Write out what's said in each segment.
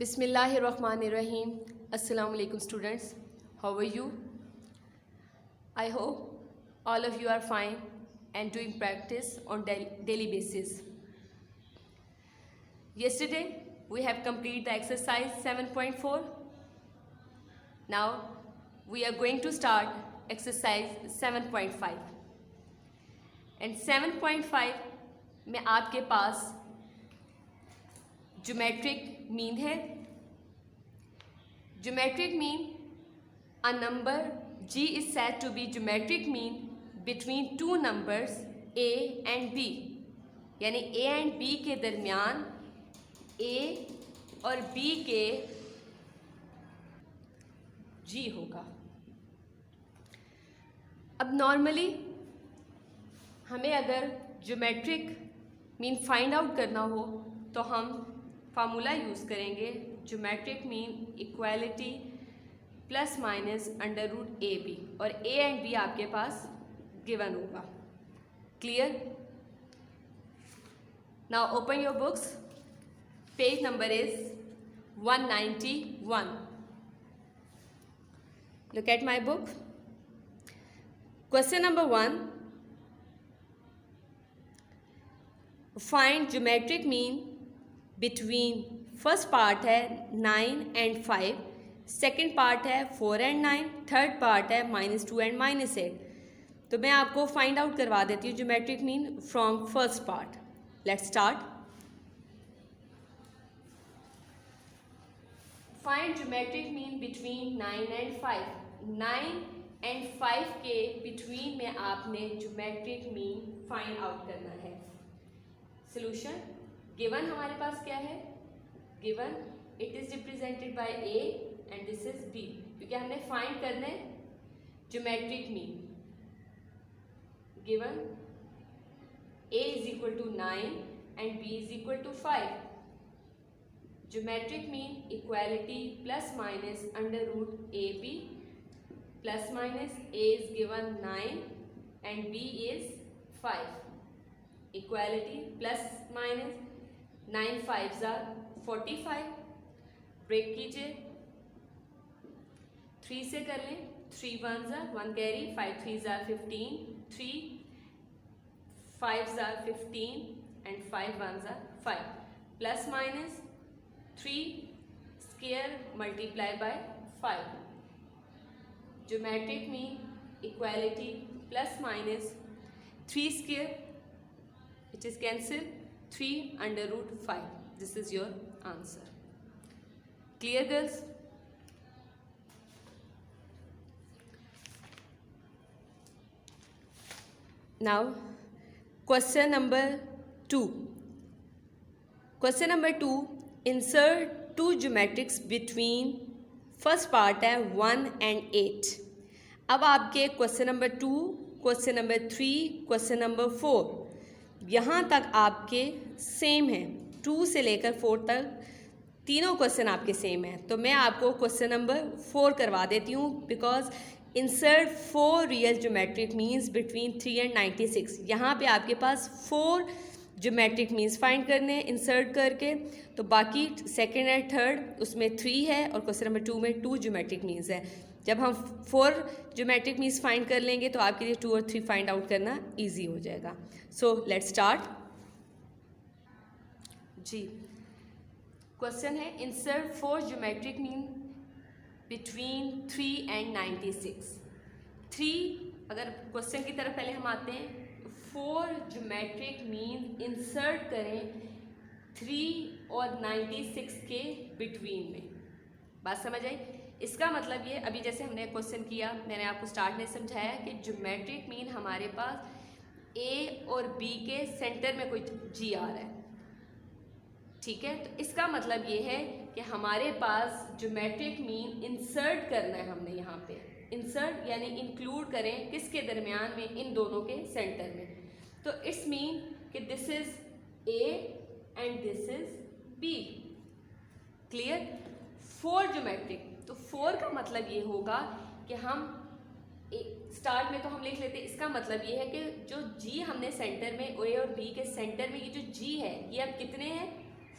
Bismillahirrahmanirrahim. Assalamu alaikum students. How are you? I hope all of you are fine and doing practice on daily basis. Yesterday we have completed the exercise 7.4. Now we are going to start exercise 7.5. And 7.5 में आपके पास geometric mean है. Geometric mean, a number g is said to be geometric mean between two numbers a and b. यानी a and b के दरमियान a और b के g होगा. अब नॉर्मली हमें अगर ज्योमेट्रिक मीन फाइंड आउट करना हो तो हम फार्मूला यूज़ करेंगे. Geometric mean equality plus minus under root A B, और ए एंड बी आपके पास गिवन होगा. Clear? Now open your books. Page number is 191. Look at my book. Question number 1. Find geometric mean between, first part है 9 and 5, second part है 4 and 9, third part है -2 and -8. तो मैं आपको find out करवा देती हूँ geometric mean from first part. Let's start. Find geometric mean between 9 and 5. 9 and 5 के बिटवीन में आपने ज्योमेट्रिक मीन फाइंड आउट करना है. सोल्यूशन गिवन हमारे पास क्या है? Given it is represented by A and this is B, क्योंकि हमने फाइंड करना है geometric mean. Given a is equal to 9 and b is equal to 5. Geometric mean equality plus minus under root A B plus minus a is given 9 and b is 5. Equality plus minus 9 5s are 45. Break कीजिए, 3 से कर लें. 3 1s are 1 carry, 5 3s are 15, 3 5s are 15 and 5 1s are 5. Plus minus 3 square multiply by 5. Geometric mean equality plus minus 3 square which is cancel 3 under root 5. This is your answer. Clear girls? Now question number 2. Question number 2. Insert two geometrics between, first part है 1 and 8. अब आपके question number 2, question number 3, question number 4 यहाँ तक आपके same हैं. 2 से लेकर 4 तक तीनों क्वेश्चन आपके सेम हैं. तो मैं आपको क्वेश्चन नंबर 4 करवा देती हूँ. Because insert 4 real geometric means between 3 and 96. यहाँ पे आपके पास 4 ज्योमेट्रिक मीन्स फाइंड करने हैं इंसर्ट करके. तो बाकी सेकेंड एंड थर्ड उसमें 3 है और क्वेश्चन नंबर 2 में 2 ज्योमेट्रिक मीन्स है. जब हम 4 ज्योमेट्रिक मीन्स फाइंड कर लेंगे तो आपके लिए 2 और 3 फाइंड आउट करना ईजी हो जाएगा. So let's start. जी, क्वेश्चन है insert 4 geometric mean between 3 and 96. 3, अगर क्वेश्चन की तरफ पहले हम आते हैं, 4 ज्योमेट्रिक मीन इंसर्ट करें 3 और 96 के बिटवीन में. बात समझ आई? इसका मतलब ये, अभी जैसे हमने क्वेश्चन किया, मैंने आपको स्टार्ट में समझाया कि ज्योमेट्रिक मीन हमारे पास ए और बी के सेंटर में कोई जी आ रहा है. ठीक है, तो इसका मतलब ये है कि हमारे पास ज्योमेट्रिक मीन इंसर्ट करना है हमने. यहाँ पे इंसर्ट यानी इंक्लूड करें किसके दरमियान में? इन दोनों के सेंटर में. तो इट्स मीन कि this is A and this is B. Clear? 4 geometric. तो 4 का मतलब ये होगा कि हम स्टार्ट में तो हम लिख लेते हैं, इसका मतलब ये है कि जो जी हमने सेंटर में, ए और बी के सेंटर में ये जो जी है ये अब कितने हैं?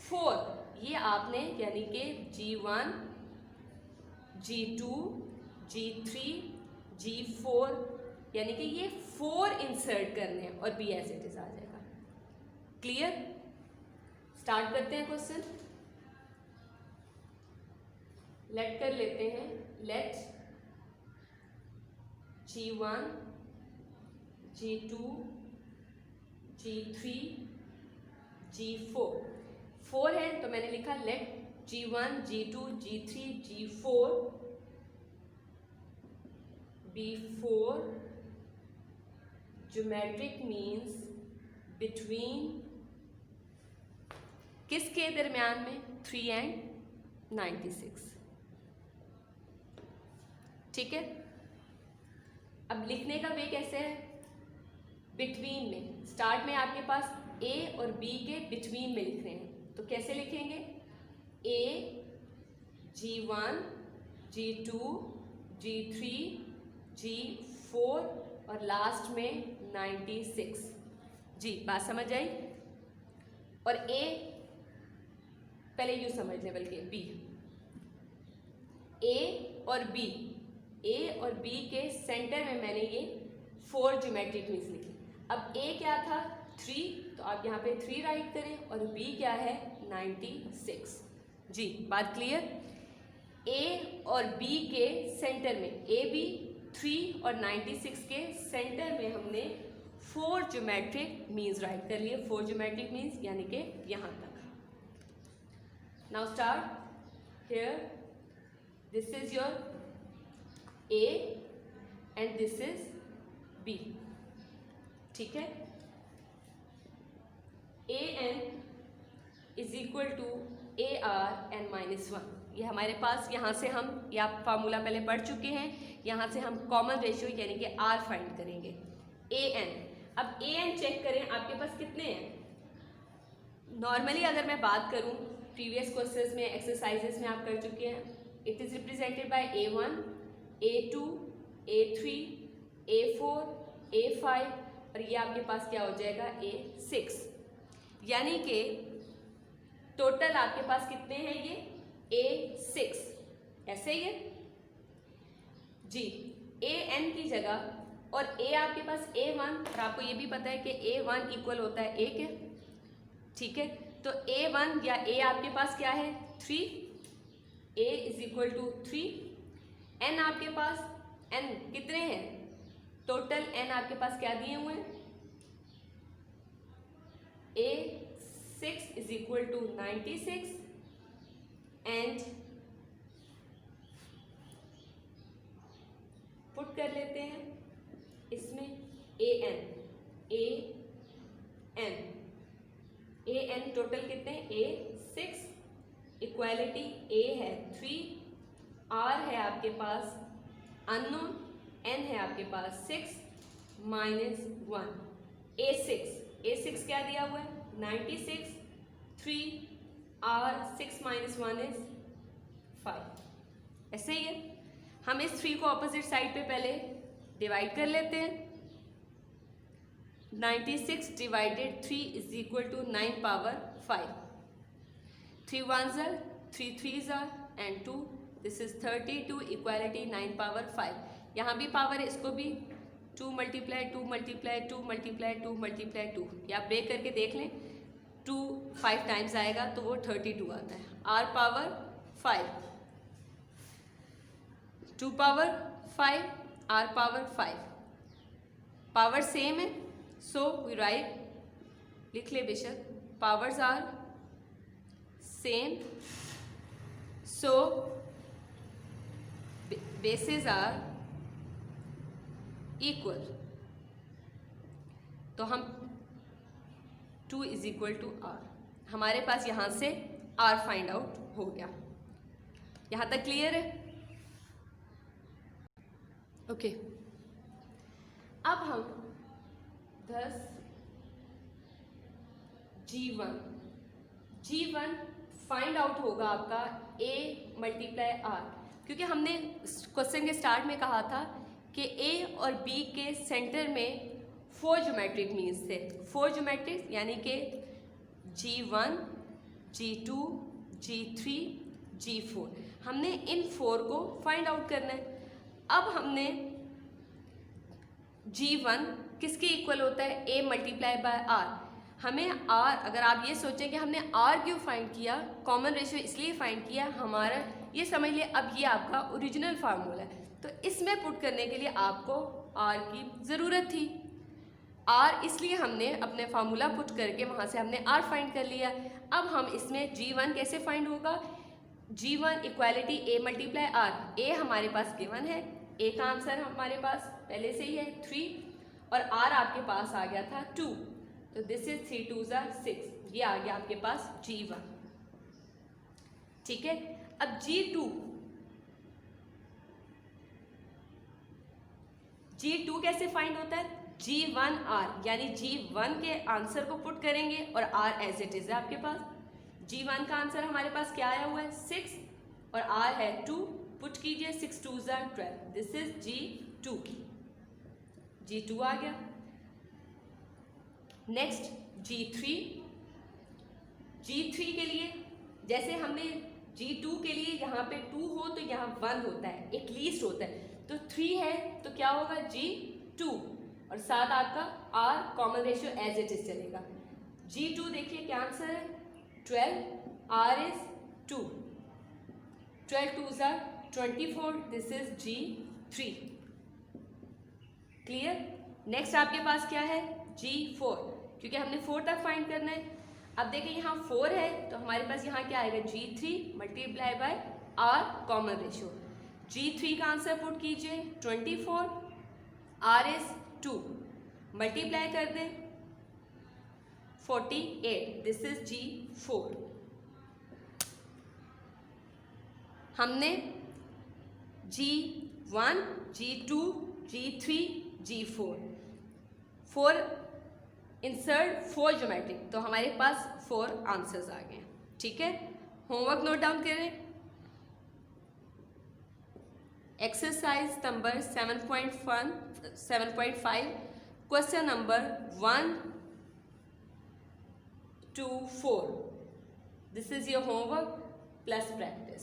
4. ये आपने यानी कि G1, G2, G3, G4 यानी कि ये 4 इंसर्ट करने हैं और B एज इट इज आ जाएगा। क्लियर? स्टार्ट करते हैं क्वेश्चन। लेट कर लेते हैं, late G1, G2, G3, G4 4 है तो मैंने लिखा late G1, G2, G3, G4 be 4 geometric means between किसके दरमियान में 3 and 96। ठीक है, अब लिखने का वे कैसे है? बिटवीन में, स्टार्ट में आपके पास A और B के बिटवीन में लिख रहे हैं तो कैसे लिखेंगे? A, G1, G2, G3, G4 और लास्ट में 96। जी, बात समझ आई? और A पहले यूँ समझ लें, बल्कि B, A और B के सेंटर में मैंने ये 4 ज्योमेट्रिक मीन्स लिखे। अब A क्या था? 3, तो आप यहाँ पे 3 राइट करें और B क्या है? 96। जी, बात क्लियर? A और B के सेंटर में, AB 3 और 96 के सेंटर में हमने 4 ज्योमेट्रिक मीन्स राइट कर लिए। 4 ज्योमेट्रिक मीन्स यानी कि यहाँ तक। Now start here, this is your A and this is B। ठीक है, AN is equal to AR n minus 1। ये हमारे पास, यहाँ से हम, ये आप फार्मूला पहले पढ़ चुके हैं, यहाँ से हम कॉमन रेशियो यानी कि R फाइंड करेंगे। AN, अब AN चेक करें आपके पास कितने हैं। नॉर्मली अगर मैं बात करूँ, प्रीवियस क्वेश्चंस में, एक्सरसाइजेस में आप कर चुके हैं, it is represented by A1, A2, A3, A4, A5 और ये आपके पास क्या हो जाएगा? A6। यानी कि टोटल आपके पास कितने हैं? ये A6, ऐसे ही है जी। AN की जगह और A आपके पास A1, और आपको ये भी पता है कि A1 इक्वल होता है A के। ठीक है, तो A1 या A आपके पास क्या है? 3, A is equal to 3। N आपके पास, N कितने हैं? टोटल N आपके पास क्या दिए हुए हैं? A6 is equal to 96 and put कर लेते हैं इसमें AN टोटल कितने हैं? A6 इक्वालिटी A है 3, R है आपके पास अननोन, N है आपके पास 6 -1। A6 क्या दिया हुआ है? 96, 3, R 6 - 1 इज 5। ऐसे ही है, हम इस 3 को ऑपोजिट साइड पे पहले डिवाइड कर लेते हैं। 96 divided 3 is equal to 9 power 5। 3 1s are 3 3s are and 2, this is 32 equality 9 power 5। यहाँ भी पावर है, इसको भी 2 मल्टीप्लाई 2 मल्टीप्लाई 2 मल्टीप्लाई 2 मल्टीप्लाई 2, या आप ब्रेक करके देख लें, 2 5 टाइम्स आएगा तो वो 32 आता है। R power 5, 2 power 5, R power 5, power same है, सो वी राइट, लिख ले बेशक, powers are same, so bases are equal. तो हम 2 इज इक्वल टू R, हमारे पास यहां से R फाइंड आउट हो गया। यहां तक क्लियर है? ओके, अब हम 10 G1 फाइंड आउट होगा आपका A मल्टीप्लाई R, क्योंकि हमने क्वेश्चन के स्टार्ट में कहा था कि A और B के सेंटर में 4 ज्योमेट्रिक मीन्स थे। 4 ज्योमेट्रिक यानी कि G1, G2, G3, G4। हमने इन 4 को फाइंड आउट करना है। अब हमने G1 किसके इक्वल होता है, A मल्टीप्लाई बाय R। हमें R, अगर आप ये सोचें कि हमने R क्यों फाइंड किया, कॉमन रेशियो इसलिए फाइंड किया, हमारा ये समझ लिया अब ये आपका ओरिजिनल फार्मूला है, तो इसमें पुट करने के लिए आपको R की ज़रूरत थी। R इसलिए हमने अपने फार्मूला पुट करके वहाँ से हमने R फाइंड कर लिया। अब हम इसमें G1 कैसे फाइंड होगा, G1 equality A multiply R। A हमारे पास गिवन है, A का आंसर हमारे पास पहले से ही है 3 और R आपके पास आ गया था 2, तो दिस इज 3 2 6, ये आ गया आपके पास G1। ठीक है, अब G2 कैसे फाइंड होता है, G1R, यानी G1 के आंसर को पुट करेंगे और R एज इट इज है आपके पास। G1 का आंसर हमारे पास क्या आया हुआ है 6 और R है 2, पुट कीजिए 6 2 12, दिस इज G2 की, G2 आ गया। नेक्स्ट G3 के लिए जैसे हमने G2 के लिए यहाँ पे 2 हो तो यहाँ 1 होता है, एक लीस्ट होता है, तो 3 है तो क्या होगा G2 और साथ आपका R common ratio as it is चलेगा। G2 देखिए क्या आंसर है 12, R is 2, 12 2 24, this is G3। Clear. Next आपके पास क्या है G4, क्योंकि हमने 4 तक फाइंड करना है। अब देखिए यहाँ 4 है तो हमारे पास यहाँ क्या आएगा G3 multiply by R common ratio. G3 का आंसर पुट कीजिए 24, R इज 2, मल्टीप्लाई कर दें 48, दिस इज G4। हमने G1, G2, G3, G4 insert 4 geometric, तो हमारे पास 4 आंसर्स आ गए। ठीक है, होमवर्क नोट डाउन करें। Exercise number 7.5 question number 1 to 4, this is your homework plus practice.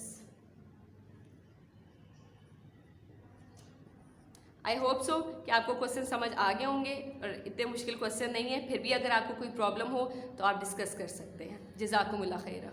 I hope so कि आपको क्वेश्चन समझ आ गए होंगे और इतने मुश्किल क्वेश्चन नहीं है, फिर भी अगर आपको कोई प्रॉब्लम हो तो आप डिस्कस कर सकते हैं। जज़ाकुमुल्लाह खैरा।